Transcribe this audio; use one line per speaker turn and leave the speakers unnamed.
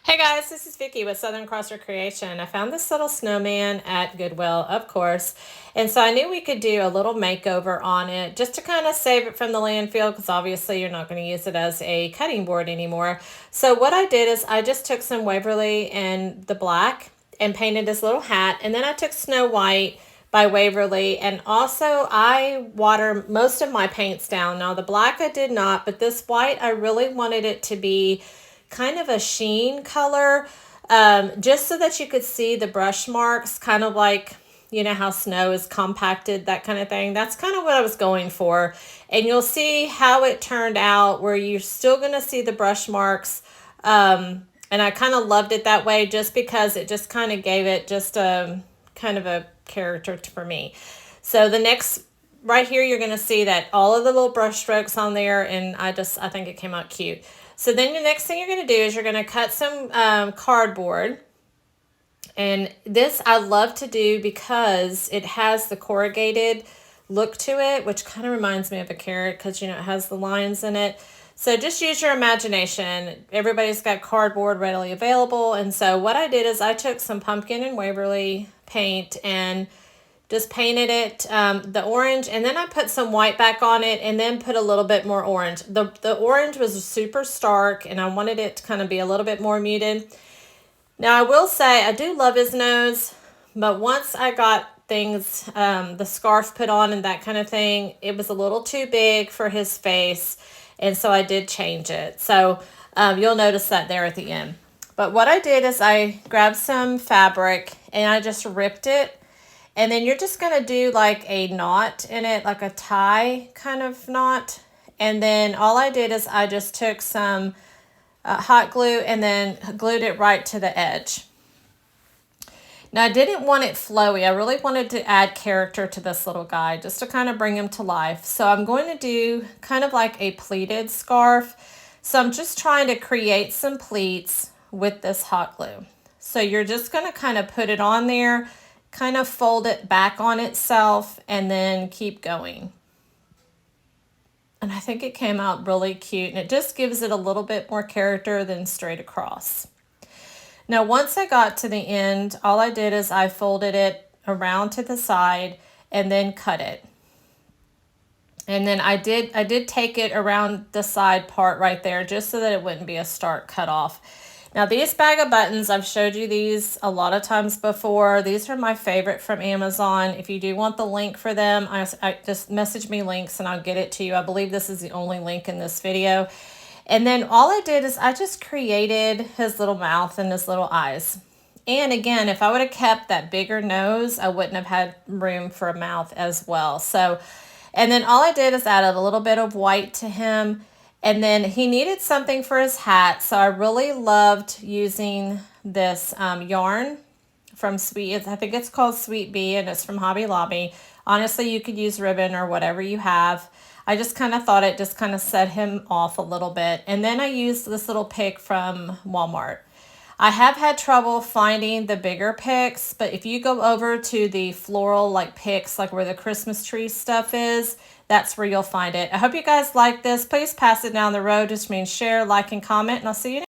Hey guys, this is Vicky with Southern Crosser Creation. I found this little snowman at Goodwill, of course, and so I knew we could do a little makeover on it just to kind of save it from the landfill because obviously you're not going to use it as a cutting board anymore. So what I did is I just took some Waverly and the black and painted this little hat, and then I took Snow White by Waverly, and also I water most of my paints down. Now the black I did not, but this white I really wanted it to be kind of a sheen color, just so that you could see the brush marks, kind of like, you know, how snow is compacted, that kind of thing. That's kind of what I was going for. And you'll see how it turned out where you're still going to see the brush marks. And I kind of loved it that way just because it just kind of gave it just a kind of a character for me. So the next right here, you're going to see that all of the little brush strokes on there, and I think it came out cute. So then the next thing you're going to do is you're going to cut some cardboard. And this I love to do because it has the corrugated look to it, which kind of reminds me of a carrot because, you know, it has the lines in it. So just use your imagination. Everybody's got cardboard readily available. And so what I did is I took some pumpkin and Waverly paint and just painted it the orange, and then I put some white back on it and then put a little bit more orange. The orange was super stark and I wanted it to kind of be a little bit more muted. Now I will say I do love his nose, but once I got things, the scarf put on and that kind of thing, it was a little too big for his face, and so I did change it. So you'll notice that there at the end. But what I did is I grabbed some fabric and I just ripped it. And then you're just going to do like a knot in it, like a tie kind of knot. And then all I did is I just took some hot glue and then glued it right to the edge. Now I didn't want it flowy. I really wanted to add character to this little guy just to kind of bring him to life. So I'm going to do kind of like a pleated scarf. So I'm just trying to create some pleats with this hot glue. So you're just going to kind of put it on there, kind of fold it back on itself, and then keep going. And I think it came out really cute, and it just gives it a little bit more character than straight across. Now once I got to the end, all I did is I folded it around to the side and then cut it. And then I did take it around the side part right there just so that it wouldn't be a stark cut off. Now these bag of buttons, I've showed you these a lot of times before. These are my favorite from Amazon. If you do want the link for them, I just message me links and I'll get it to you. I believe this is the only link in this video. And then all I did is I just created his little mouth and his little eyes. And again, if I would have kept that bigger nose, I wouldn't have had room for a mouth as well. So, and then all I did is added a little bit of white to him. And then he needed something for his hat, so I really loved using this yarn from I think it's called Sweet Bee, and it's from Hobby Lobby. Honestly, you could use ribbon or whatever you have. I just kind of thought it just kind of set him off a little bit. And then I used this little pick from Walmart. I have had trouble finding the bigger picks, but if you go over to the floral like picks, like where the Christmas tree stuff is, that's where you'll find it. I hope you guys like this. Please pass it down the road. Just means share, like, and comment, and I'll see you next time.